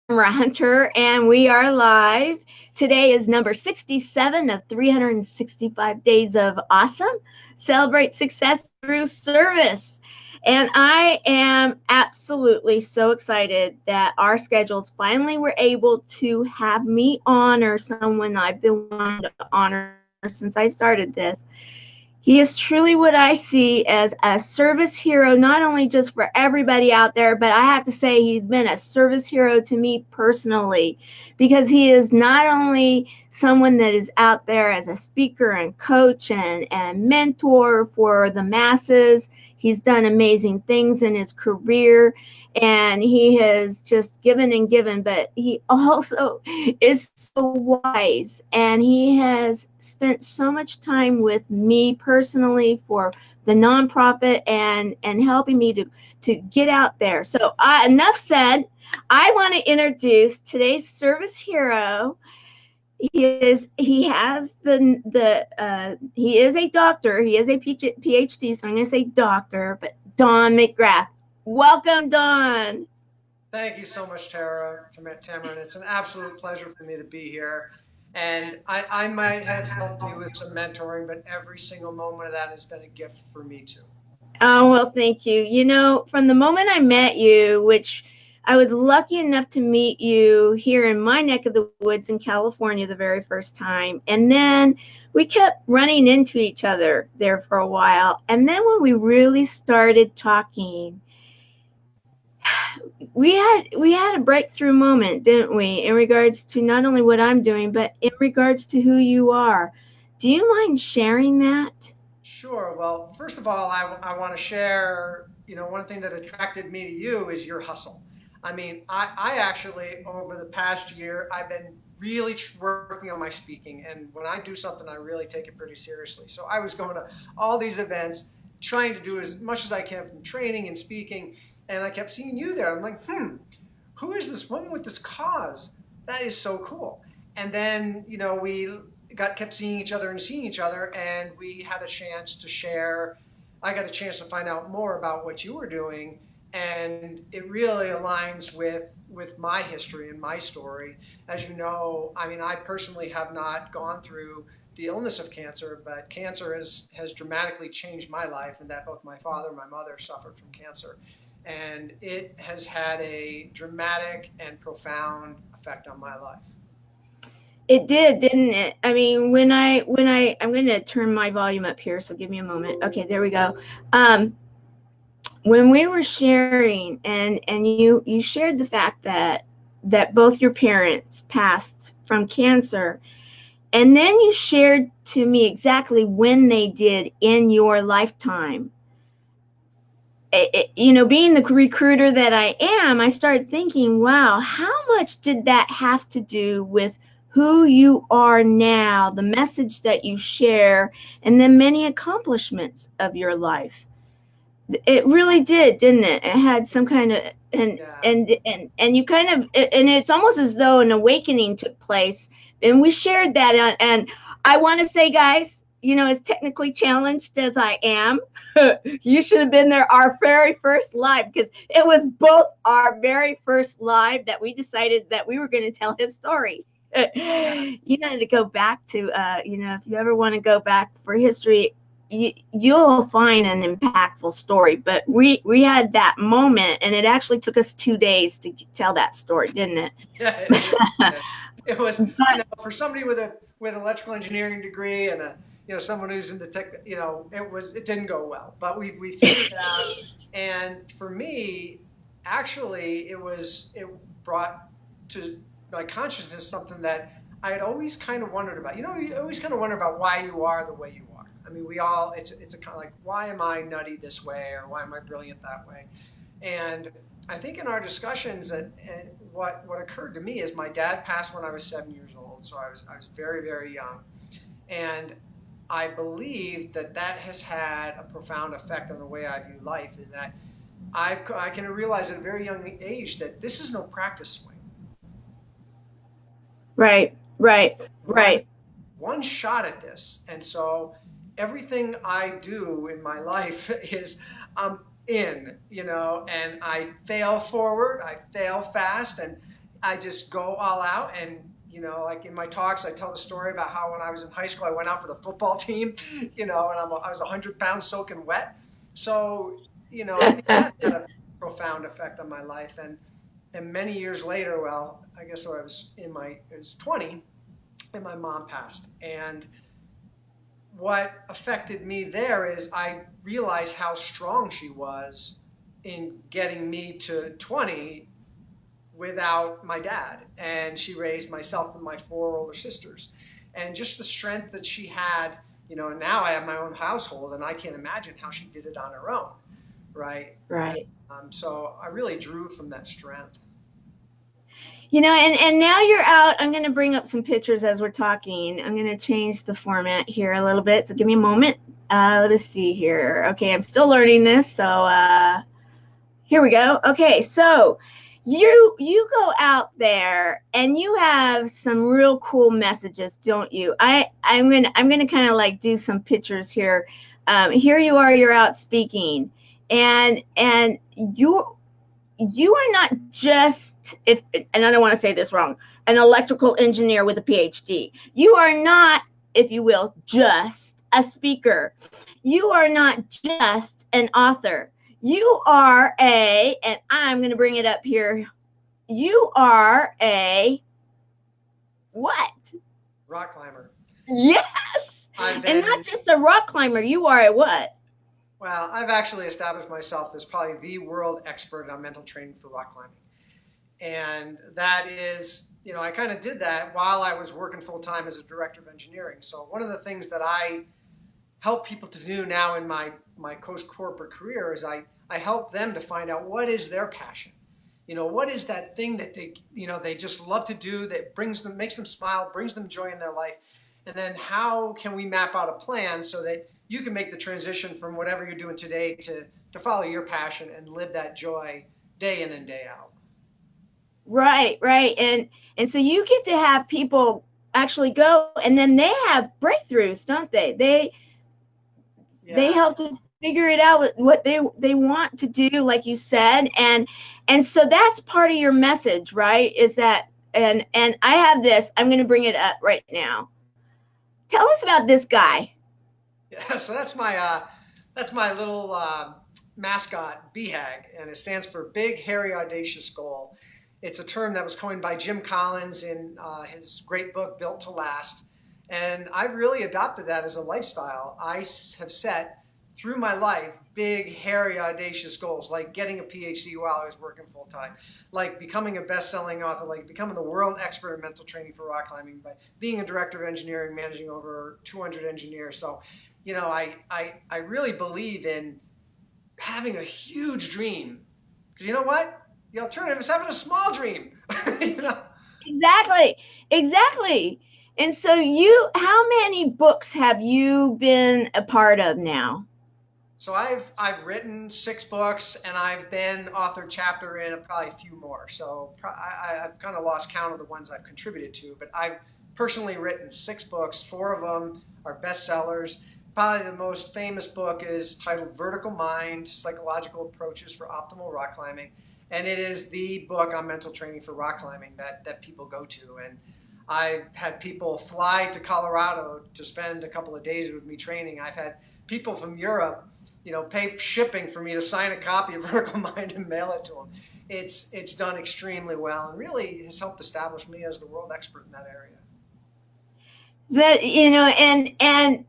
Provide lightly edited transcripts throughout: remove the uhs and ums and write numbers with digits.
Tamara Hunter, and we are live. Today is number 67 of 365 Days of Awesome. Celebrate success through service. And I am absolutely so excited that our schedules finally were able to have me honor someone I've been wanting to honor since I started this. He is truly what I see as a service hero, not only just for everybody out there, but I have to say he's been a service hero to me personally because he is not only someone that is out there as a speaker and coach and mentor for the masses. He's done amazing things in his career and he has just given and given, but he also is so wise and he has spent so much time with me personally for the nonprofit and helping me to get out there. So enough said. I want to introduce today's service hero. He is a doctor. He is a PhD, so I'm going to say doctor, but Don McGrath. Welcome, Don. Thank you so much, Tamara. And it's an absolute pleasure for me to be here. And I might have helped you with some mentoring, but every single moment of that has been a gift for me too. Oh, well, thank you. You know, from the moment I met you, which I was lucky enough to meet you here in my neck of the woods in California the very first time. And then we kept running into each other there for a while. And then when we really started talking, we had a breakthrough moment, didn't we, in regards to not only what I'm doing, but in regards to who you are. Do you mind sharing that? Sure. Well, first of all, I want to share, one thing that attracted me to you is your hustle. I mean, I actually, over the past year, I've been really working on my speaking. And when I do something, I really take it pretty seriously. So I was going to all these events, trying to do as much as I can from training and speaking. And I kept seeing you there. I'm like, who is this woman with this cause? That is so cool. And then, we kept seeing each other and seeing each other, and we had a chance to share. I got a chance to find out more about what you were doing, and it really aligns with my history and my story. As you know, I mean, I personally have not gone through the illness of cancer, but cancer has dramatically changed my life, and that both my father and my mother suffered from cancer, and it has had a dramatic and profound effect on my life. It did, didn't it? I mean, I'm going to turn my volume up here, so give me a moment. Okay, there we go. Um, when we were sharing, and you shared the fact that both your parents passed from cancer, and then you shared to me exactly when they did in your lifetime. Being the recruiter that I am, I started thinking, wow, how much did that have to do with who you are now, the message that you share, and then many accomplishments of your life? It really did, didn't it? It had some kind of Yeah. and you kind of and it's almost as though an awakening took place, and we shared that. And I want to say, guys, as technically challenged as I am, you should have been there our very first live because it was both our very first live that we decided that we were going to tell his story. Yeah. You got to go back to, if you ever want to go back for history, you'll find an impactful story. But we had that moment, and it actually took us 2 days to tell that story, didn't it? Yeah, it really did. It was, But for somebody with an electrical engineering degree and someone who's in the tech, it didn't go well, but we figured it out. And for me, actually, it brought to my consciousness something that I had always kind of wondered about. You always kind of wonder about why you are the way you are. I mean, we all, it's a kind of like, why am I nutty this way, or why am I brilliant that way? And I think in our discussions that what occurred to me is my dad passed when I was 7 years old, so I was very very young, and I believe that has had a profound effect on the way I view life. In that I can realize at a very young age that this is no practice swing. right, right, One right. one shot at this, and so everything I do in my life is in, and I fail forward, I fail fast, and I just go all out. And, like in my talks, I tell the story about how when I was in high school, I went out for the football team, and I was 100 pounds soaking wet. So, I think that had a profound effect on my life. And many years later, well, I guess I was 20 and my mom passed. And what affected me there is I realized how strong she was in getting me to 20 without my dad. And she raised myself and my four older sisters. And just the strength that she had, and now I have my own household and I can't imagine how she did it on her own, right? Right. So I really drew from that strength. And now you're out. I'm going to bring up some pictures as we're talking. I'm going to change the format here a little bit. So give me a moment. Let us see here. Okay, I'm still learning this. So here we go. Okay, so you go out there and you have some real cool messages, don't you? I'm gonna kind of like do some pictures here. Here you are. You're out speaking, and you are not just, if, and I don't want to say this wrong, an electrical engineer with a PhD. You are not, if you will, just a speaker. You are not just an author. You are and I'm going to bring it up here. You are a what? Rock climber. Yes. I've And not been just a rock climber. You are a what? Well, I've actually established myself as probably the world expert on mental training for rock climbing. And that is, I kind of did that while I was working full time as a director of engineering. So one of the things that I help people to do now in my post corporate career is I help them to find out what is their passion. What is that thing that they just love to do that makes them smile, brings them joy in their life. And then how can we map out a plan so that you can make the transition from whatever you're doing today to follow your passion and live that joy day in and day out. Right, right. And so you get to have people actually go, and then they have breakthroughs, don't they? They Yeah. help to figure it out what they want to do, like you said. And so that's part of your message, right? Is that, and I have this, I'm going to bring it up right now. Tell us about this guy. Yeah, so that's my little mascot, BHAG, and it stands for Big Hairy Audacious Goal. It's a term that was coined by Jim Collins in his great book Built to Last, and I've really adopted that as a lifestyle. I have set through my life big, hairy, audacious goals, like getting a PhD while I was working full time, like becoming a best-selling author, like becoming the world expert in mental training for rock climbing, by being a director of engineering, managing over 200 engineers. So I really believe in having a huge dream. Because you know what? The alternative is having a small dream. you know? Exactly, exactly. And so how many books have you been a part of now? So I've written 6 books and I've been author chapter in probably a few more. So I've kind of lost count of the ones I've contributed to, but I've personally written 6 books. 4 of them are bestsellers. Probably the most famous book is titled Vertical Mind: Psychological Approaches for Optimal Rock Climbing. And it is the book on mental training for rock climbing that people go to. And I've had people fly to Colorado to spend a couple of days with me training. I've had people from Europe, pay shipping for me to sign a copy of Vertical Mind and mail it to them. It's done extremely well and really has helped establish me as the world expert in that area. That, and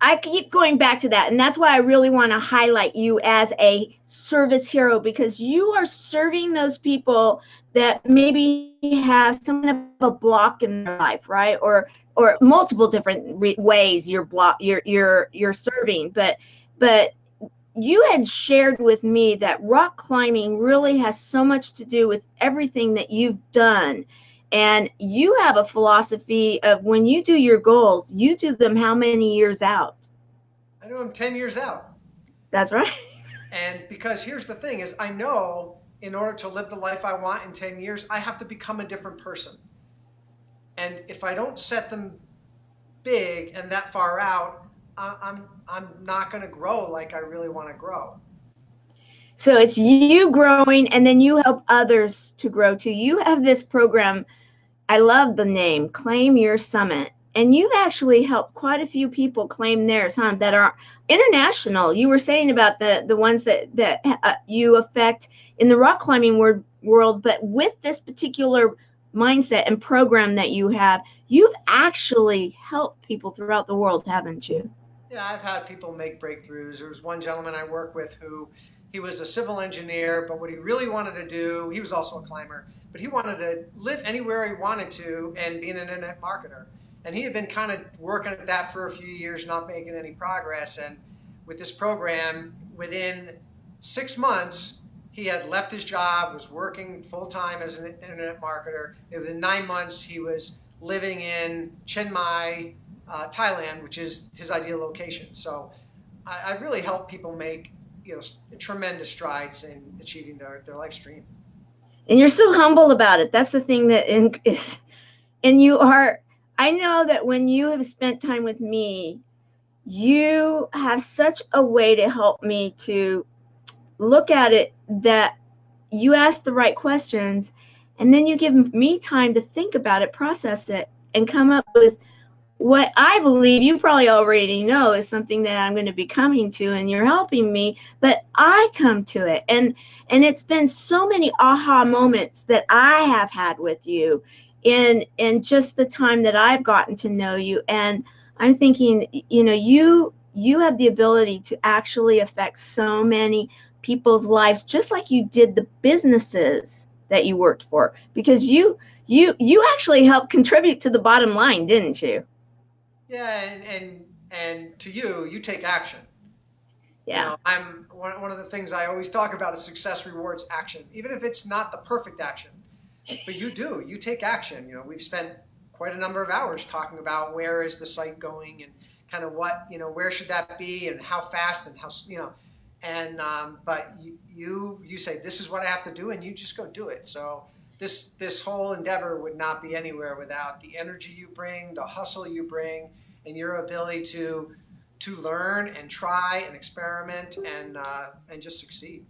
I keep going back to that, and that's why I really want to highlight you as a service hero, because you are serving those people that maybe have some kind of a block in their life, right? Or multiple different ways you're serving, but you had shared with me that rock climbing really has so much to do with everything that you've done. And you have a philosophy of, when you do your goals, you do them how many years out? I do them 10 years out. That's right. And because here's the thing is I know in order to live the life I want in 10 years, I have to become a different person. And if I don't set them big and that far out, I'm not going to grow like I really want to grow. So it's you growing, and then you help others to grow too. You have this program, I love the name, Claim Your Summit. And you've actually helped quite a few people claim theirs, huh? That are international. You were saying about the ones that you affect in the rock climbing world, but with this particular mindset and program that you have, you've actually helped people throughout the world, haven't you? Yeah, I've had people make breakthroughs. There was one gentleman I work with who he was a civil engineer, but what he really wanted to do, he was also a climber, but he wanted to live anywhere he wanted to and be an internet marketer. And he had been kind of working at that for a few years, not making any progress. And with this program, within 6 months, he had left his job, was working full time as an internet marketer. And within 9 months, he was living in Chiang Mai, Thailand, which is his ideal location. So I really help people make tremendous strides in achieving their life dream. And you're so humble about it. That's the thing that is, and you are. I know that when you have spent time with me, you have such a way to help me to look at it, that you ask the right questions, and then you give me time to think about it, process it, and come up with what I believe you probably already know is something that I'm going to be coming to, and you're helping me, but I come to it. And it's been so many aha moments that I have had with you in just the time that I've gotten to know you. And I'm thinking, you have the ability to actually affect so many people's lives, just like you did the businesses that you worked for, because you actually helped contribute to the bottom line, didn't you? Yeah, and to you, you take action. Yeah. I'm one of the things I always talk about is success rewards action, even if it's not the perfect action. But you take action. We've spent quite a number of hours talking about where is the site going and kind of what, where should that be and how fast and and but you say this is what I have to do and you just go do it. So this whole endeavor would not be anywhere without the energy you bring, the hustle you bring, and your ability to learn and try and experiment and just succeed.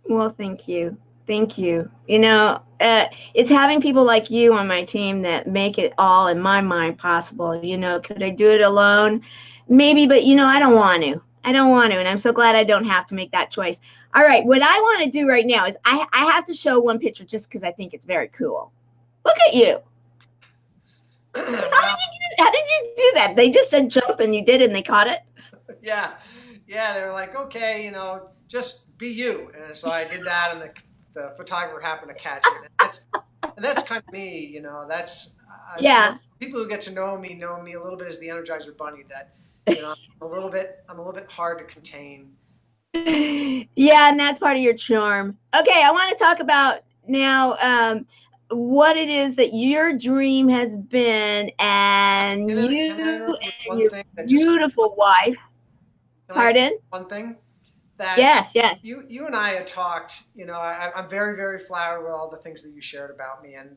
Well, thank you. Thank you. It's having people like you on my team that make it all, in my mind, possible. Could I do it alone? Maybe, but I don't want to. I don't want to, and I'm so glad I don't have to make that choice. All right, what I want to do right now is I have to show one picture just because I think it's very cool. Look at you. Well, How did you do that? They just said jump and you did it and they caught it? yeah, yeah. They were like, okay, just be you. And so I did that, and the photographer happened to catch it. And that's kind of me. That's Yeah. people who get to know me a little bit as the Energizer Bunny. That I'm a little bit hard to contain. Yeah, and that's part of your charm. Okay, I want to talk about now what it is that your dream has been, and you Can I interrupt with and one your thing that just beautiful wife. can I Pardon? one thing that Yes, yes. you and I had talked. I'm very very flattered with all the things that you shared about me, and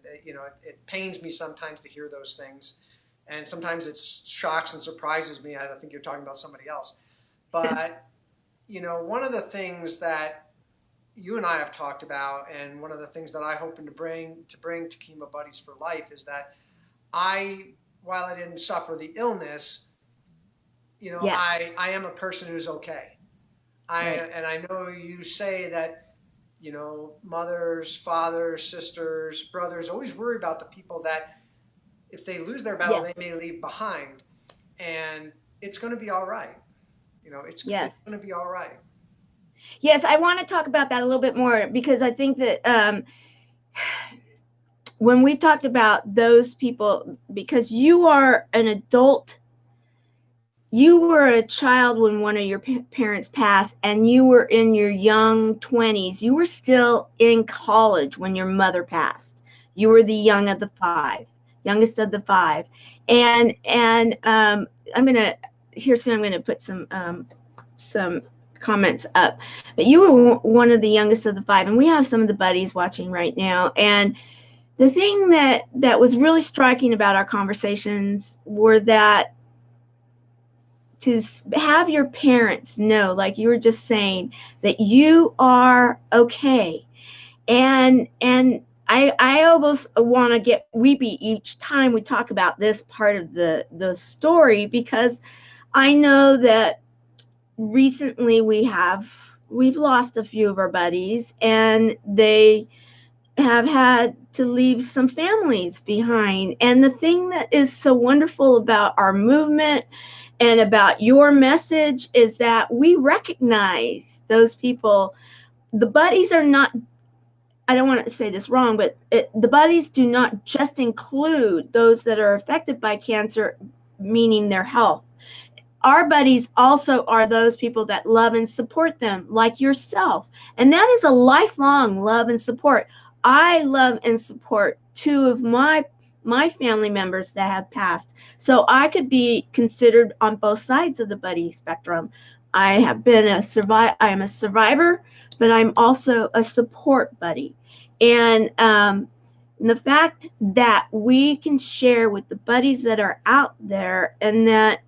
it pains me sometimes to hear those things, and sometimes it shocks and surprises me. I think you're talking about somebody else, but one of the things that you and I have talked about, and one of the things that I hoping to bring to Chemo Buddies for Life is that while I didn't suffer the illness, Yes. I am a person who's okay. Right. And I know you say that mothers, fathers, sisters, brothers always worry about the people that if they lose their battle, Yes. they may leave behind, and it's going to be all right. It's Yes. going to be all right. Yes, I want to talk about that a little bit more because I think that when we talked about those people, because you are an adult, you were a child when one of your parents passed, and you were in your young 20s. You were still in college when your mother passed. You were the youngest of the five. And I'm gonna here soon. I'm gonna put some comments up. But you were one of the youngest of the five, and we have some of the buddies watching right now. And the thing that was really striking about our conversations were that have your parents know, like you were just saying, that you are okay. And I almost want to get weepy each time we talk about this part of the story, because I know that recently we've lost a few of our buddies, and they have had to leave some families behind. And the thing that is so wonderful about our movement and about your message is that we recognize those people. The buddies are not, I don't want to say this wrong, but the buddies do not just include those that are affected by cancer, meaning their health. Our buddies also are those people that love and support them, like yourself. And that is a lifelong love and support. I love and support two of my family members that have passed. So I could be considered on both sides of the buddy spectrum. I am a survivor, but I'm also a support buddy. And the fact that we can share with the buddies that are out there, and that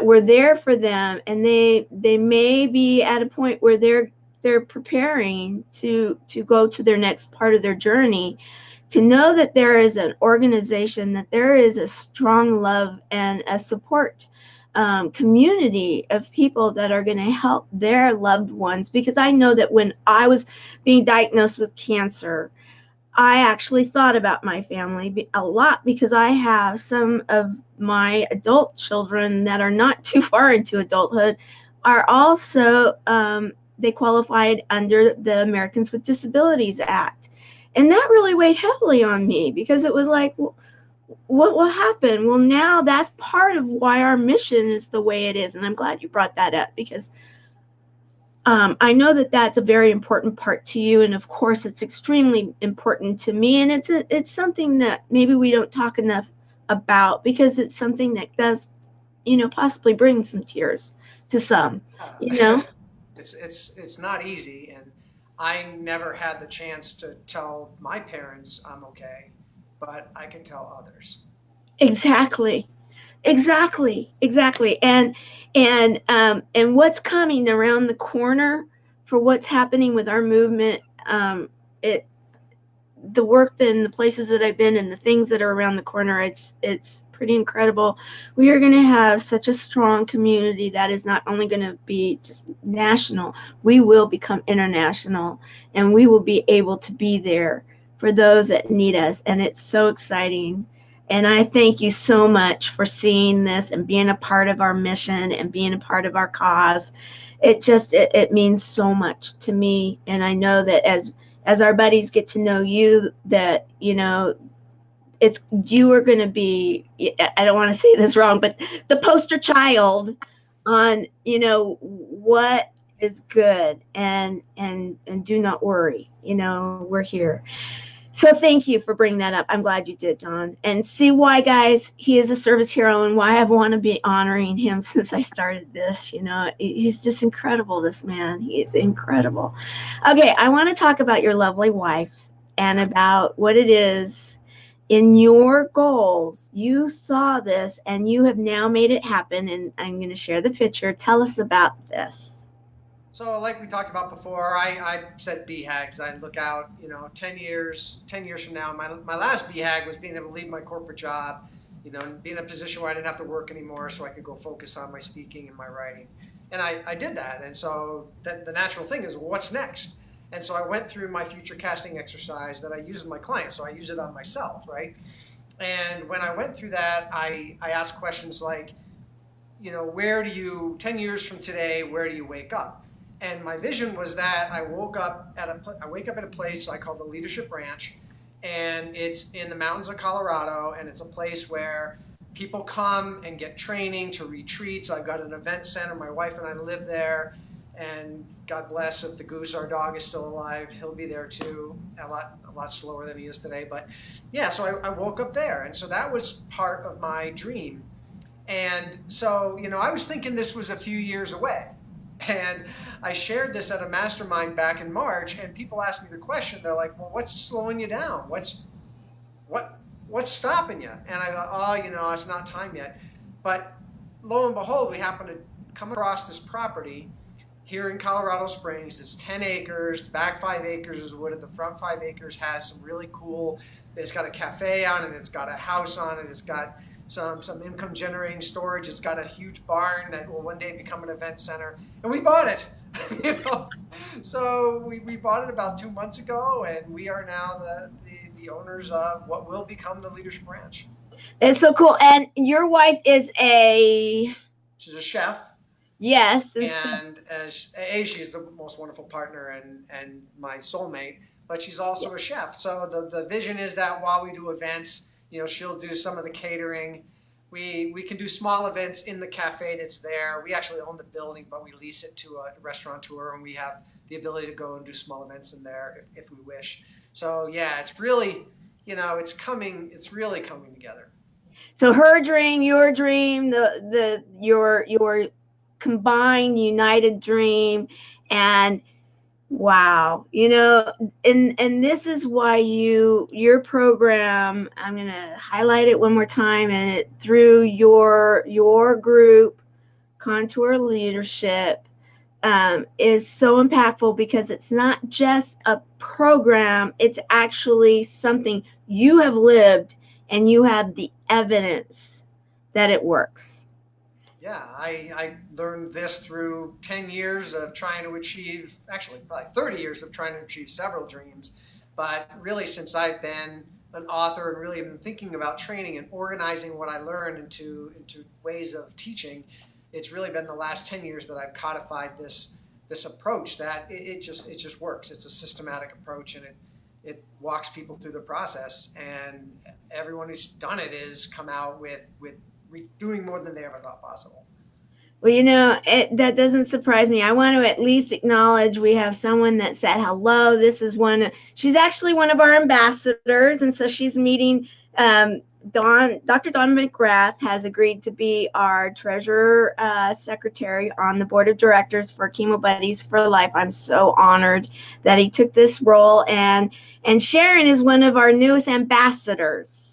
we're there for them, and they may be at a point where they're preparing to go to their next part of their journey, to know that there is an organization, that there is a strong love and a support community of people that are going to help their loved ones. Because I know that when I was being diagnosed with cancer, I actually thought about my family a lot, because I have some of my adult children that are not too far into adulthood are also, they qualified under the Americans with Disabilities Act. And that really weighed heavily on me, because it was like, well, what will happen? Well, now that's part of why our mission is the way it is. And I'm glad you brought that up, because I know that that's a very important part to you, and of course, it's extremely important to me. And it's something that maybe we don't talk enough about, because it's something that does, possibly bring some tears to some. You know, It's not easy, and I never had the chance to tell my parents I'm okay, but I can tell others. exactly, exactly. And what's coming around the corner for what's happening with our movement, it the work and the places that I've been and the things that are around the corner, it's pretty incredible. We are going to have such a strong community that is not only going to be just national, we will become international, and we will be able to be there for those that need us. And it's so exciting. And I thank you so much for seeing this and being a part of our mission and being a part of our cause. It means so much to me. And I know that as our buddies get to know you, that it's you are going to be, I don't want to say this wrong, but the poster child on what is good. And do not worry, we're here. So thank you for bringing that up. I'm glad you did, John. And see why, guys, he is a service hero, and why I want to be honoring him since I started this. He's just incredible, this man. He is incredible. Okay, I want to talk about your lovely wife and about what it is in your goals. You saw this and you have now made it happen, and I'm going to share the picture. Tell us about this. So, like we talked about before, I said BHAGs. I look out, 10 years from now. My last BHAG was being able to leave my corporate job, and be in a position where I didn't have to work anymore, so I could go focus on my speaking and my writing. And I did that. And so the natural thing is, well, what's next? And so I went through my future casting exercise that I use with my clients. So I use it on myself, right? And when I went through that, I asked questions like, where do you, 10 years from today, where do you wake up? And my vision was that I wake up at a place I call the Leadership Ranch, and it's in the mountains of Colorado, and it's a place where people come and get training to retreats. I've got an event center. My wife and I live there, and God bless, if the goose, our dog, is still alive, he'll be there too. A lot slower than he is today, but yeah. So I woke up there, and so that was part of my dream. And so, I was thinking this was a few years away. And I shared this at a mastermind back in March, and people asked me the question. They're like, "Well, what's slowing you down? What's stopping you?" And I thought, "Oh, it's not time yet." But lo and behold, we happened to come across this property here in Colorado Springs. It's 10 acres. The back 5 acres is wooded. The front 5 acres has some really cool. It's got a cafe on it. It's got a house on it. It's got some income generating storage. It's got a huge barn that will one day become an event center. And we bought it. you know, so we bought it about 2 months ago, and we are now the owners of what will become the Leadership Ranch. It's so cool. And your wife is a She's a chef, yes, and and as she's the most wonderful partner and my soulmate, but she's also a chef. So the vision is that while we do events, she'll do some of the catering. We can do small events in the cafe that's there. We actually own the building, but we lease it to a restaurateur, and we have the ability to go and do small events in there if we wish. So yeah, it's really, it's coming. It's really coming together. so her dream, your dream, your combined united dream, and wow, and this is why your program, I'm going to highlight it one more time, and it through your group, Contour Leadership, is so impactful because it's not just a program, it's actually something you have lived and you have the evidence that it works. Yeah, I learned this through 10 years of trying to achieve, actually, probably 30 years of trying to achieve several dreams. But really, since I've been an author and really been thinking about training and organizing what I learned into ways of teaching, it's really been the last 10 years that I've codified this approach that it just works. It's a systematic approach, and it walks people through the process. And everyone who's done it has come out with doing more than they ever thought possible. Well, that doesn't surprise me. I want to at least acknowledge we have someone that said hello. She's actually one of our ambassadors, and so she's meeting. Dr. Dawn McGrath has agreed to be our treasurer secretary on the board of directors for Chemo Buddies for Life. I'm so honored that he took this role, and Sharon is one of our newest ambassadors.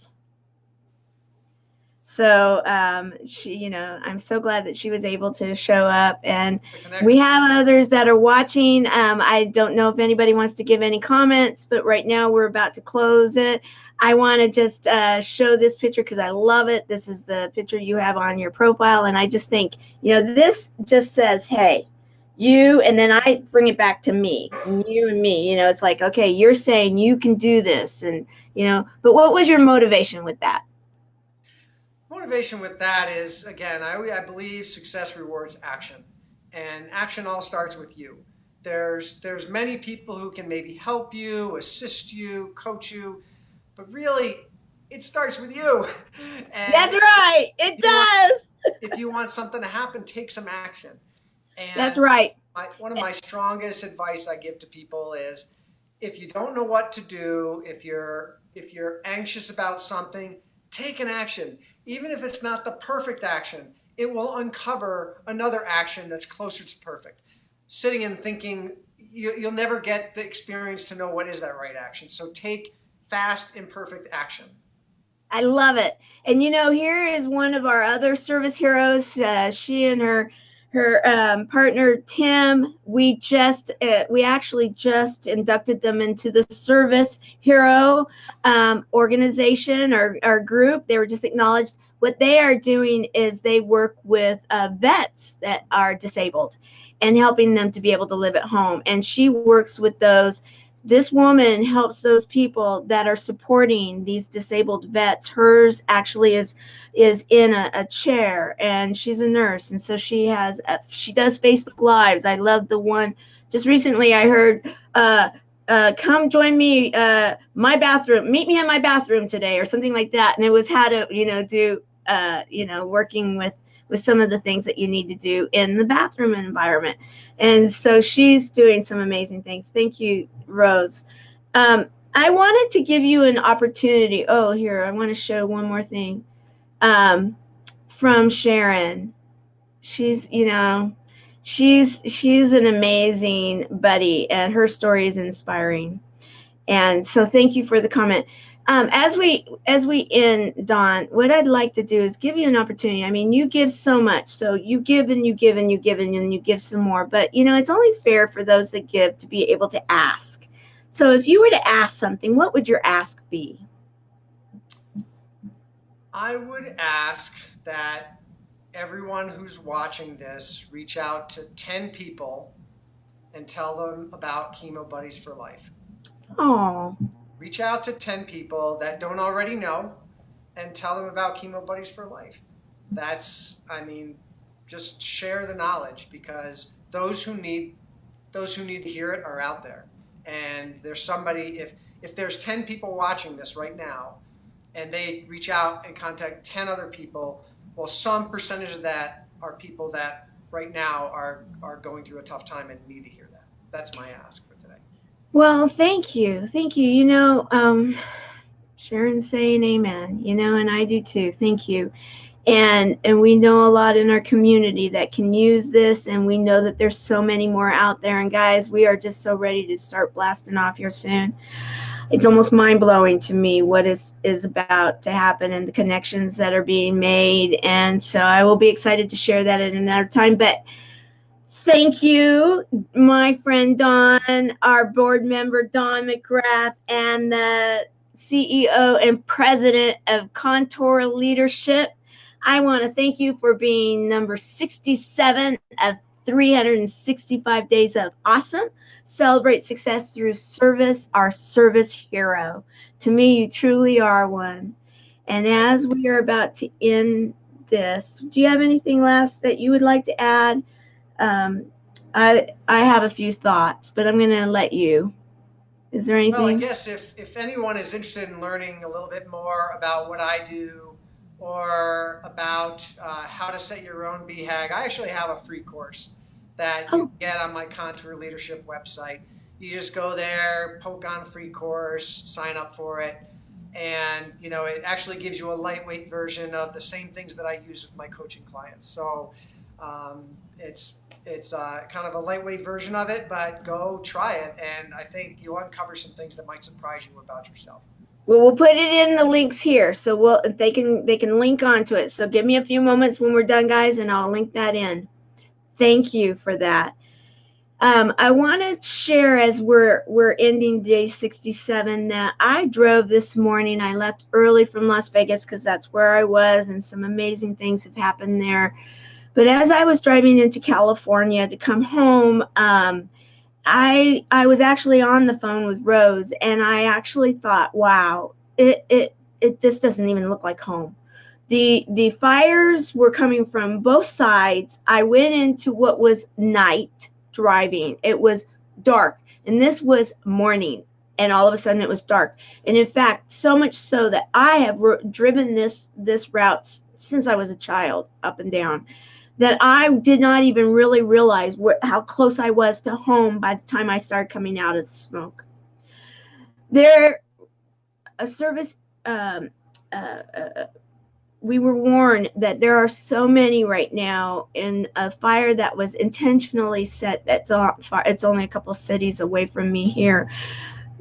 So I'm so glad that she was able to show up, and we have others that are watching. I don't know if anybody wants to give any comments, but right now we're about to close it. I want to just show this picture because I love it. This is the picture you have on your profile, and I just think, this just says, hey, you, and then I bring it back to me, and you and me. It's like, okay, you're saying you can do this, and but what was your motivation with that? Motivation with that is, again, I believe success rewards action, and action all starts with you. There's many people who can maybe help you, assist you, coach you, but really it starts with you. That's And right, it does. if you want something to happen, take some action. That's And right. one of my strongest advice I give to people is, if you don't know what to do, if you're anxious about something, take an action. Even if it's not the perfect action, it will uncover another action that's closer to perfect. Sitting and thinking, you'll never get the experience to know what is that right action. So take fast, imperfect action. I love it. And here is one of our other service heroes. She and her partner Tim. We actually just inducted them into the service hero organization or group. They were just acknowledged. What they are doing is they work with vets that are disabled and helping them to be able to live at home. And she works with those. This woman helps those people that are supporting these disabled vets. Hers actually is in a chair, and she's a nurse, and so she does Facebook Lives. I love the one just recently. I heard, come join me, my bathroom. Meet me in my bathroom today, or something like that. And it was how to do working with some of the things that you need to do in the bathroom environment. And so she's doing some amazing things. Thank you, Rose. I wanted to give you an opportunity. Oh, here, I want to show one more thing from Sharon. She's she's an amazing buddy, and her story is inspiring. And so thank you for the comment. As we end, Dawn, what I'd like to do is give you an opportunity. I mean, you give so much, so you give and you give and you give and you give some more. But you know, it's only fair for those that give to be able to ask. So if you were to ask something, what would your ask be? I would ask that everyone who's watching this reach out to 10 people and tell them about Chemo Buddies for Life. Oh, Reach out to 10 people that don't already know and tell them about Chemo Buddies for Life. I mean, just share the knowledge, because those who need to hear it are out there. And there's somebody, if there's 10 people watching this right now and they reach out and contact 10 other people, well, some percentage of that are people that right now are going through a tough time and need to hear that. That's my ask for today. well, thank you. Thank you. You know, Sharon's saying amen, you know, and I do too. Thank you. And we know a lot in our community that can use this, and we know that there's so many more out there. And guys, we are just so ready to start blasting off here soon. It's almost mind-blowing to me what is about to happen and the connections that are being made. And so I will be excited to share that at another time. But thank you, my friend Dawn, our board member Dawn McGrath, and the CEO and president of Contour Leadership. I want to thank you for being number 67 of 365 Days of Awesome. Celebrate success through service, our service hero. To me, you truly are one. And as we are about to end this, do you have anything last that you would like to add? um, I have a few thoughts, but I'm gonna let you. Is there Well, I anything? guess if anyone is interested in learning a little bit more about what I do, or about how to set your own BHAG, I actually have a free course that you Oh, can get on my Contour Leadership website. You just go there, poke on free course, sign up for it, and it actually gives you a lightweight version of the same things that I use with my coaching clients. So it's kind of a lightweight version of it, but go try it, and I think you'll uncover some things that might surprise you about yourself. well, we'll put it in the links here, so they can link onto it. So give me a few moments when we're done, guys, and I'll link that in. Thank you for that. I want to share as we're ending day 67 that I drove this morning. I left early from Las Vegas because that's where I was, and some amazing things have happened there. But as I was driving into California to come home, I was actually on the phone with Rose, and I actually thought, wow, it this doesn't even look like home. The fires were coming from both sides. I went into what was night driving. It was dark, and this was morning, and all of a sudden it was dark. And in fact, so much so that I have driven this route since I was a child, up and down, that I did not even really realize how close I was to home by the time I started coming out of the smoke. There, a service, um, we were warned that there are so many right now in a fire that was intentionally set. It's only a couple cities away from me here.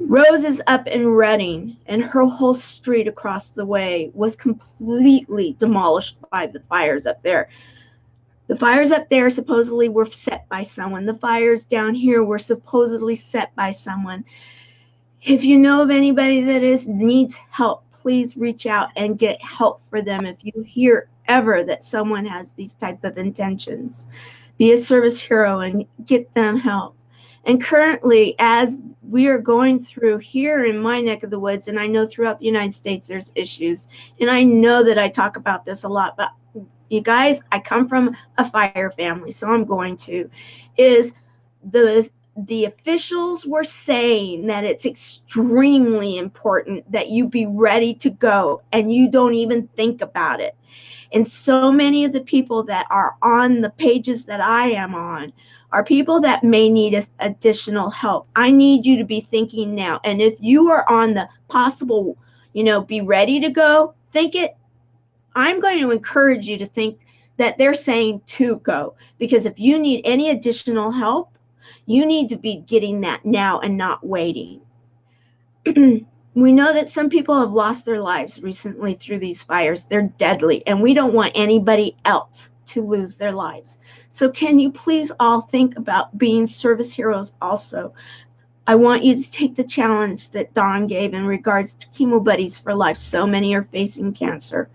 Rose is up in Redding, and her whole street across the way was completely demolished by the fires up there. The fires up there supposedly were set by someone. The fires down here were supposedly set by someone. If you know of anybody that needs help, please reach out and get help for them. If you hear ever that someone has these type of intentions, be a service hero and get them help. And currently, as we are going through here in my neck of the woods, and I know throughout the United States there's issues, and I know that I talk about this a lot, but you guys, I come from a fire family, so I'm going to, is the officials were saying that it's extremely important that you be ready to go and you don't even think about it. And so many of the people that are on the pages that I am on are people that may need additional help. I need you to be thinking now. And if you are on the possible, be ready to go, think it. I'm going to encourage you to think that they're saying to go, because if you need any additional help, you need to be getting that now and not waiting. We know that some people have lost their lives recently through these fires. They're deadly, and we don't want anybody else to lose their lives. So can you please all think about being service heroes also? I want you to take the challenge that Dawn gave in regards to Chemo Buddies for Life. So many are facing cancer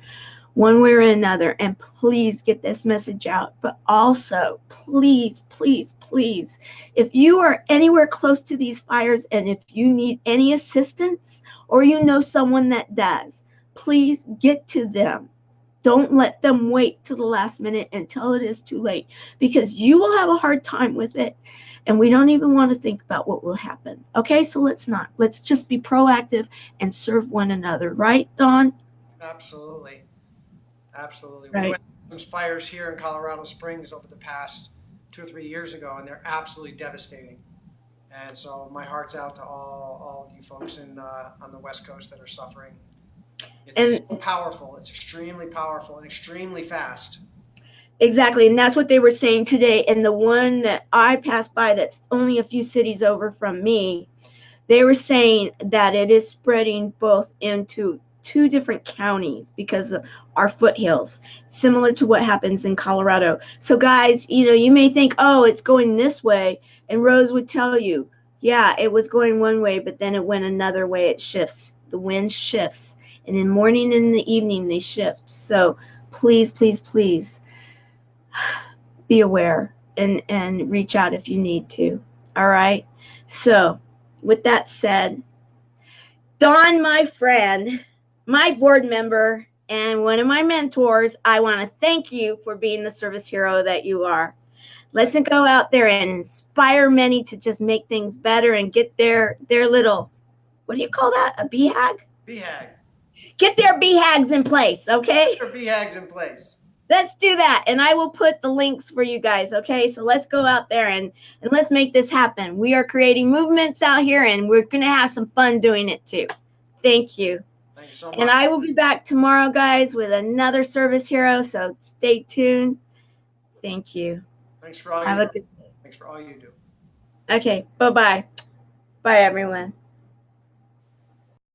one way or another, and please get this message out. But also, please, please, please, if you are anywhere close to these fires and if you need any assistance or you know someone that does, please get to them. Don't let them wait to the last minute until it is too late, because you will have a hard time with it, and we don't even want to think about what will happen. Okay, so let's not. Let's just be proactive and serve one another, right, Dawn? Absolutely. Absolutely. We Right. went through some fires here in Colorado Springs over the past 2 or 3 years ago, and they're absolutely devastating. And so my heart's out to all you folks on the West Coast that are suffering. It's And so powerful. It's extremely powerful and extremely fast. exactly, and that's what they were saying today. And the one that I passed by that's only a few cities over from me, they were saying that it is spreading both into two different counties because of our foothills, similar to what happens in Colorado. So, guys, you may think, oh, it's going this way. And Rose would tell you, yeah, it was going one way, but then it went another way. It shifts. The wind shifts. And in the morning and in the evening, they shift. So, please, please, please be aware and reach out if you need to. All right. So, with that said, Dawn, my friend, my board member, and one of my mentors, I want to thank you for being the service hero that you are. Let's Thank go out there and inspire many to just make things better and get their little, what do you call that? A BHAG? BHAG. Get their BHAGs in place, Get okay? their BHAGs in place. Let's do that. And I will put the links for you guys, okay? So let's go out there and let's make this happen. We are creating movements out here, and we're going to have some fun doing it too. Thank you. Thank you so And much. I will be back tomorrow, guys, with another service hero. So stay tuned. Thank you. Thanks for all you Have do. a good day. Thanks for all you do. Okay. Bye-bye. Bye, everyone.